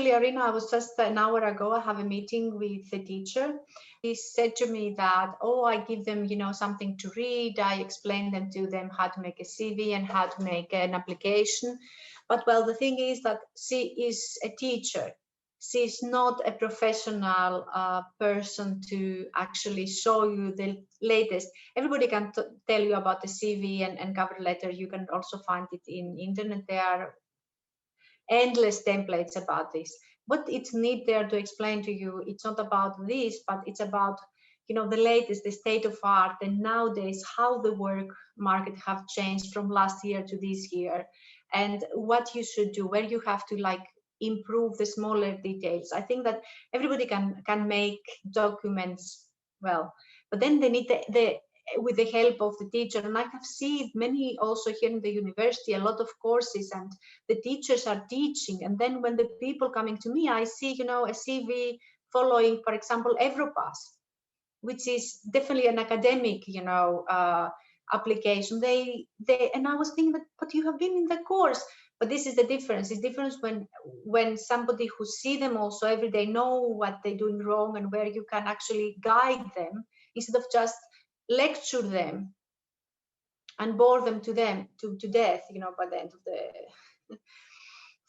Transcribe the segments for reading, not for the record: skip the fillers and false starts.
actually, Arina, I was just an hour ago, I have a meeting with the teacher. He said to me that, oh, I give them, you know, something to read. I explain them to them how to make a CV and how to make an application. But well, the thing is that she is a teacher. She's not a professional person to actually show you the latest. Everybody can tell you about the CV and cover letter. You can also find it in internet. There are endless templates about this. What it's need there to explain to you, it's not about this, but it's about, you know, the latest, the state of art, and nowadays how the work market have changed from last year to this year, and what you should do, where you have to like improve the smaller details. I think that everybody can make documents well, but then they need the with the help of the teacher. And I have seen many also here in the university, a lot of courses, and the teachers are teaching. And then when the people coming to me, I see, you know, a CV following, for example, Evropass, which is definitely an academic, you know, application. And I was thinking that, but you have been in the course. But this is the difference. It's difference when somebody who see them also every day know what they're doing wrong and where you can actually guide them instead of just lecture them and bore them to death, you know, by the end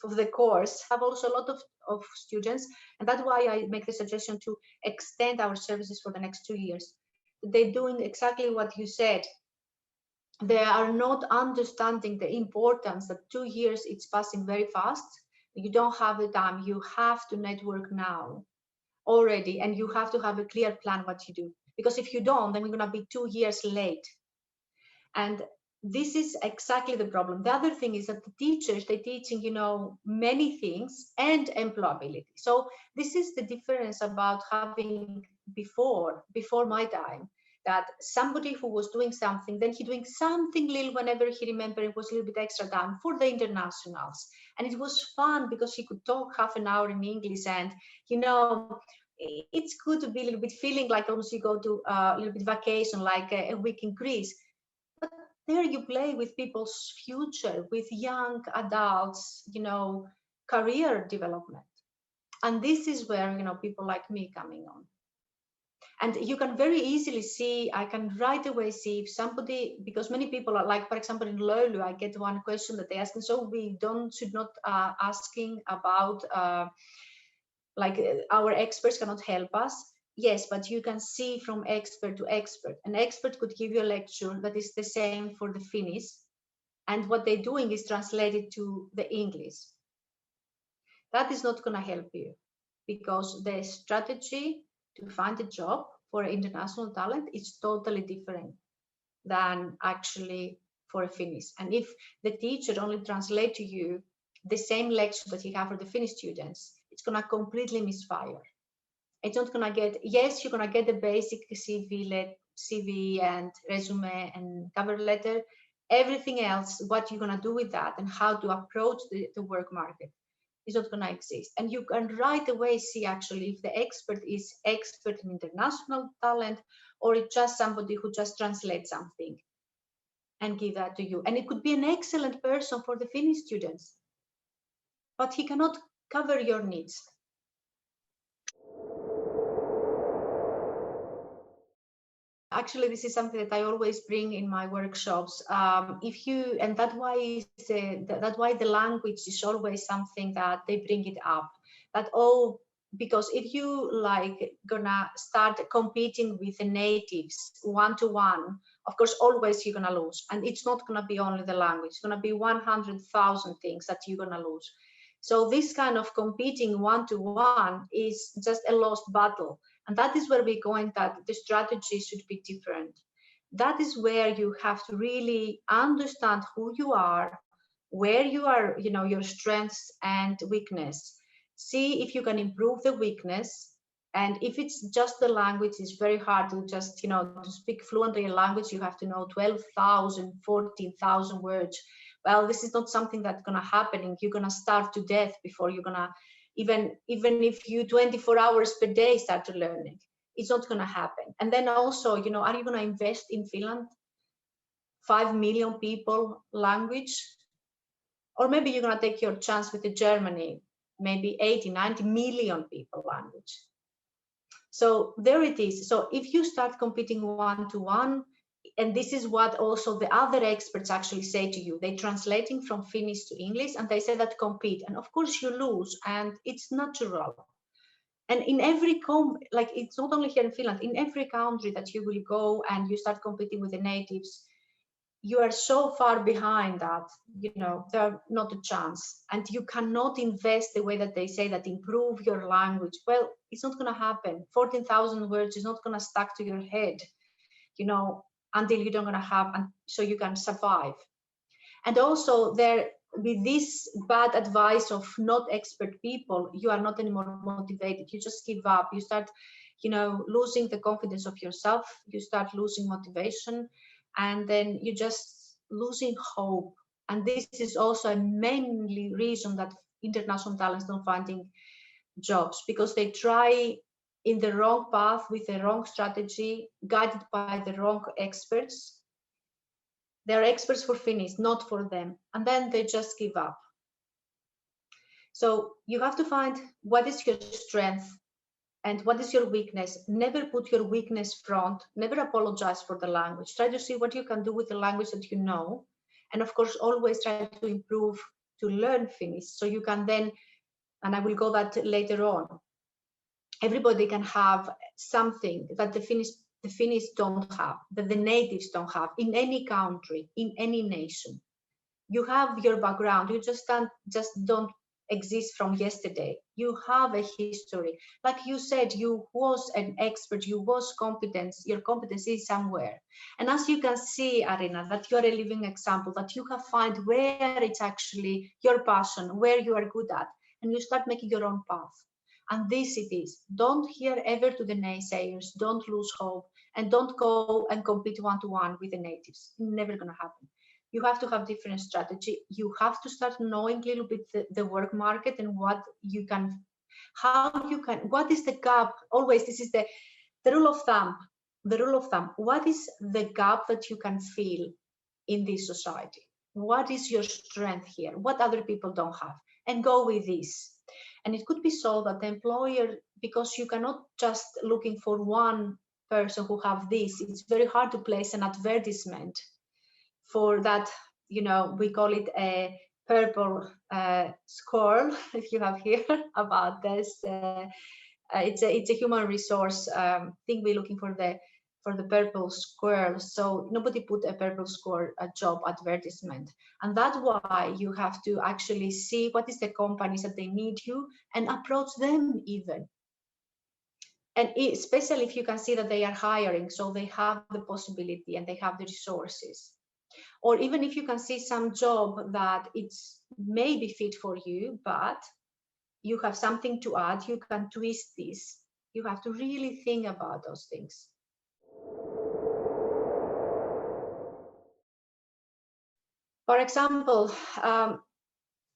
of the course. I have also a lot of students, and that's why I make the suggestion to extend our services for the next 2 years. They're doing exactly what you said. They are not understanding the importance that 2 years it's passing very fast. You don't have the time. You have to network now already, and you have to have a clear plan what you do. Because if you don't, then we're going to be 2 years late. And this is exactly the problem. The other thing is that the teachers, they're teaching, you know, many things and employability. So this is the difference about having before my time, that somebody who was doing something, then he doing something little whenever he remembered, it was a little bit extra time for the internationals. And it was fun because he could talk half an hour in English, and, you know, it's good to be a little bit feeling like almost you go to a little bit vacation, like a week in Greece. But there you play with people's future, with young adults, you know, career development. And this is where, you know, people like me coming on. And you can very easily see, I can right away see if somebody, because many people are like, for example, in Lulu, I get one question that they ask, and so we should not asking about like our experts cannot help us. Yes, but you can see from expert to expert. An expert could give you a lecture that is the same for the Finnish, and what they're doing is translated to the English. That is not going to help you, because the strategy to find a job for international talent is totally different than actually for a Finnish. And if the teacher only translate to you the same lecture that you have for the Finnish students, it's going to completely misfire. It's not going to get, yes, you're going to get the basic CV and resume and cover letter. Everything else, what you're going to do with that and how to approach the work market is not going to exist. And you can right away see actually if the expert is expert in international talent, or it's just somebody who just translates something and give that to you. And it could be an excellent person for the Finnish students, but he cannot cover your needs. Actually, this is something that I always bring in my workshops. And that's why the language is always something that they bring it up. Because if you like gonna start competing with the natives one-to-one, of course, always you're gonna lose. And it's not gonna be only the language. It's gonna be 100,000 things that you're gonna lose. So this kind of competing one-to-one is just a lost battle. And that is where we're going, that the strategy should be different. That is where you have to really understand who you are, where you are, you know, your strengths and weakness. See if you can improve the weakness. And if it's just the language, it's very hard to just, you know, to speak fluently a language, you have to know 12,000, 14,000 words. Well, this is not something that's going to happen. You're going to starve to death before you're going to, even if you 24 hours per day start to learning, it's not going to happen. And then also, you know, are you going to invest in Finland, 5 million people language? Or maybe you're going to take your chance with the Germany, maybe 80, 90 million people language. So there it is. So if you start competing one-to-one, and this is what also the other experts actually say to you, they're translating from Finnish to English, and they say that compete, and of course you lose, and it's natural. And in every like it's not only here in Finland, in every country that you will go and you start competing with the natives, you are so far behind that, you know, there's not a chance. And you cannot invest the way that they say that improve your language. Well, it's not going to happen. 14,000 words is not going to stuck to your head, you know, until you don't going to have, and so you can survive. And also there, with this bad advice of not expert people, you are not anymore motivated. You just give up. You start, you know, losing the confidence of yourself. You start losing motivation, and then you just losing hope. And this is also a mainly reason that international talents don't finding jobs, because they try in the wrong path with the wrong strategy, guided by the wrong experts. They're experts for Finnish, not for them. And then they just give up. So you have to find what is your strength and what is your weakness. Never put your weakness front. Never apologize for the language. Try to see what you can do with the language that you know. And of course, always try to improve, to learn Finnish. So you can then, and I will go that later on, everybody can have something that the Finnish don't have, that the natives don't have, in any country, in any nation. You have your background. You just don't exist from yesterday. You have a history. Like you said, you was an expert, you was competent, your competence is somewhere. And as you can see, Arina, that you're a living example, that you have found where it's actually your passion, where you are good at, and you start making your own path. And this it is. Don't hear ever to the naysayers, don't lose hope, and don't go and compete one-to-one with the natives. Never gonna happen. You have to have different strategy. You have to start knowing a little bit the work market and what you can, how you can, what is the gap? Always, this is the rule of thumb. The rule of thumb. What is the gap that you can feel in this society? What is your strength here? What other people don't have? And go with this. And it could be so that the employer, because you cannot just looking for one person who have this, it's very hard to place an advertisement for that, you know, we call it a purple squirrel, if you have here about this. It's a human resource thing. We're looking for the purple squirrel. So nobody put a purple squirrel a job advertisement. And that's why you have to actually see what is the companies that they need you and approach them even. And especially if you can see that they are hiring, so they have the possibility and they have the resources. Or even if you can see some job that it's maybe fit for you, but you have something to add, you can twist this. You have to really think about those things. For example,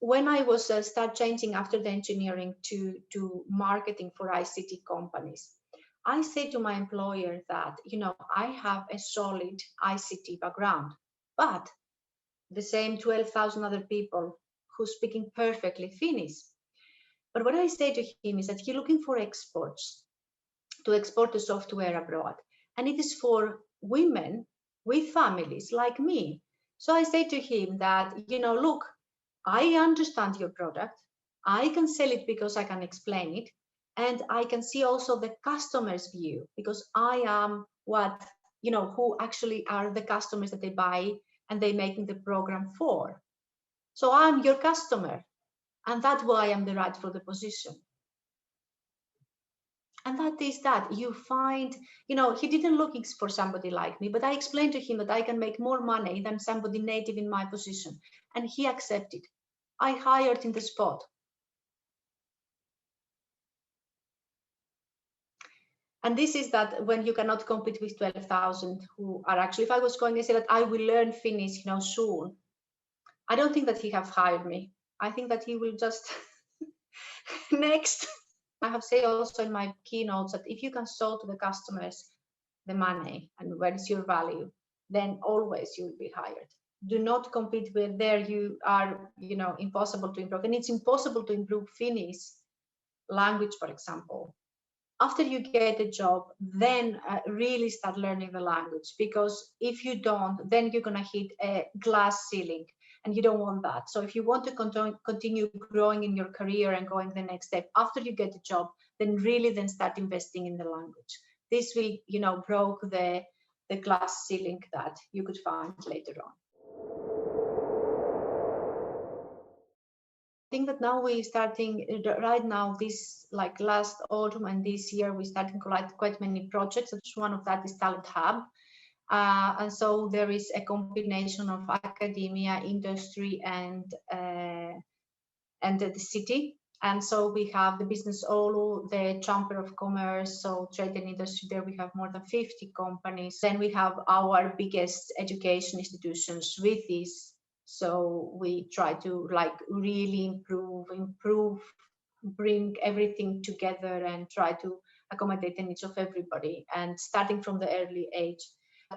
when I was start changing after the engineering to marketing for ICT companies, I say to my employer that, you know, I have a solid ICT background, but the same 12,000 other people who speaking perfectly Finnish. But what I say to him is that you're looking for exports, to export the software abroad. And it is for women with families like me. So I say to him that, you know, look, I understand your product. I can sell it because I can explain it. And I can see also the customer's view, because I am what, you know, who actually are the customers that they buy and they're making the program for. So I'm your customer, and that's why I'm the right for the position. And that is that you find, you know, he didn't look for somebody like me, but I explained to him that I can make more money than somebody native in my position. And he accepted. I hired in the spot. And this is that when you cannot compete with 12,000 who are actually, if I was going to say that I will learn Finnish, you know, soon, I don't think that he have hired me. I think that he will just next. I have said also in my keynotes that if you can show to the customers the money and what is your value, then always you will be hired. do not compete with there. You are, impossible to improve. And it's impossible to improve Finnish language, for example. After you get a job, then really start learning the language, because if you don't, then you're going to hit a glass ceiling, and you don't want that. So if you want to continue growing in your career and going the next step after you get a job, then really then start investing in the language. This will, broke the glass ceiling that you could find later on. I think that now we're starting right now, this like last autumn and this year, we're starting quite many projects. One of that is Talent Hub. And so there is a combination of academia, industry, and the city. And so we have the Business Oulu, the Chamber of Commerce, so trade and industry. There we have more than 50 companies. Then we have our biggest education institutions with this. So we try to like really improve, bring everything together and try to accommodate the needs of everybody, and starting from the early age.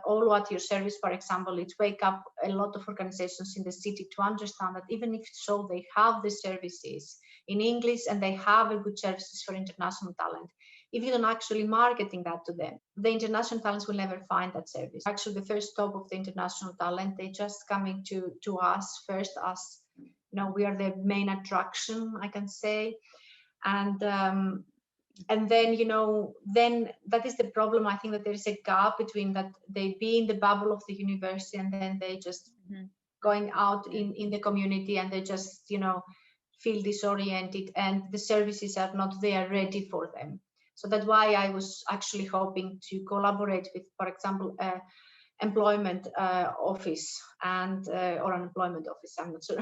All at your service, for example, it wake up a lot of organizations in the city to understand that even if so they have the services in English and they have a good services for international talent, if you don't actually marketing that to them, the international talents will never find that service. Actually, the first stop of the international talent, they just coming to us first, as we are the main attraction, I can say. And then then that is the problem. I think that there is a gap between that they be in the bubble of the university, and then they just going out in the community, and they just feel disoriented, and the services are not there ready for them. So that's why I was actually hoping to collaborate with, for example, employment office and or unemployment office, I'm not sure.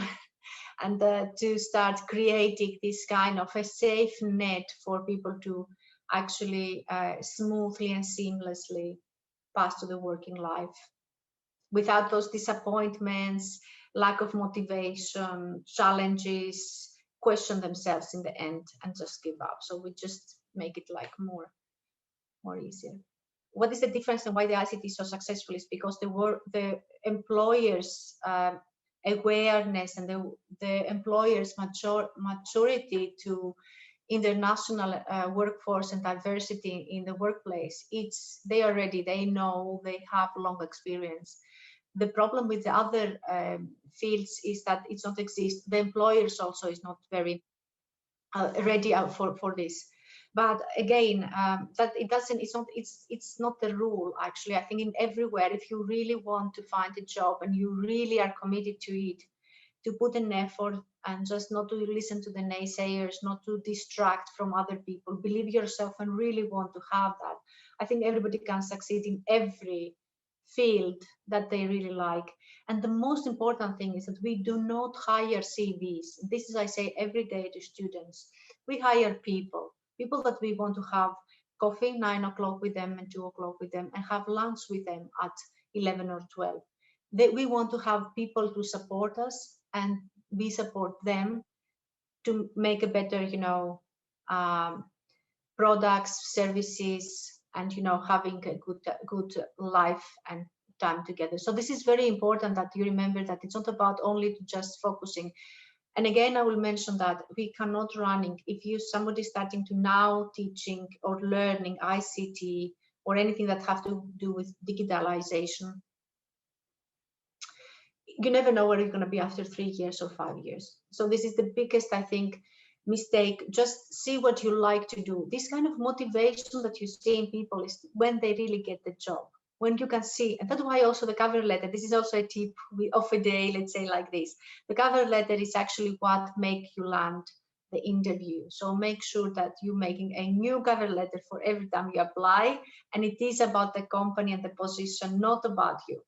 And to start creating this kind of a safe net for people to actually smoothly and seamlessly pass to the working life without those disappointments, lack of motivation, challenges, question themselves in the end and just give up. So we just make it like more easier. What is the difference and why the ICT is so successful is because the employers awareness and the employers' maturity to international workforce and diversity in the workplace. They are ready. They know. They have long experience. The problem with the other fields is that it's not exist. The employers also is not very ready for this. But again, that it doesn't. It's not the rule. Actually, I think in everywhere, if you really want to find a job and you really are committed to it, to put an effort and just not to listen to the naysayers, not to distract from other people, believe yourself and really want to have that. I think everybody can succeed in every field that they really like. And the most important thing is that we do not hire CVs. This is I say every day to students. We hire people that we want to have coffee 9 o'clock with them and 2 o'clock with them and have lunch with them at 11 or 12. We want to have people to support us and we support them to make a better, products, services, and having a good life and time together. So this is very important that you remember that it's not about only just focusing. And again, I will mention that we cannot running if somebody starting to now teaching or learning ICT or anything that have to do with digitalization. You never know where you're going to be after 3 years or 5 years. So this is the biggest, I think, mistake. Just see what you like to do. This kind of motivation that you see in people is when they really get the job, when you can see. And that's why also the cover letter, this is also a tip of a day, let's say like this. The cover letter is actually what make you land the interview. So make sure that you're making a new cover letter for every time you apply. And it is about the company and the position, not about you.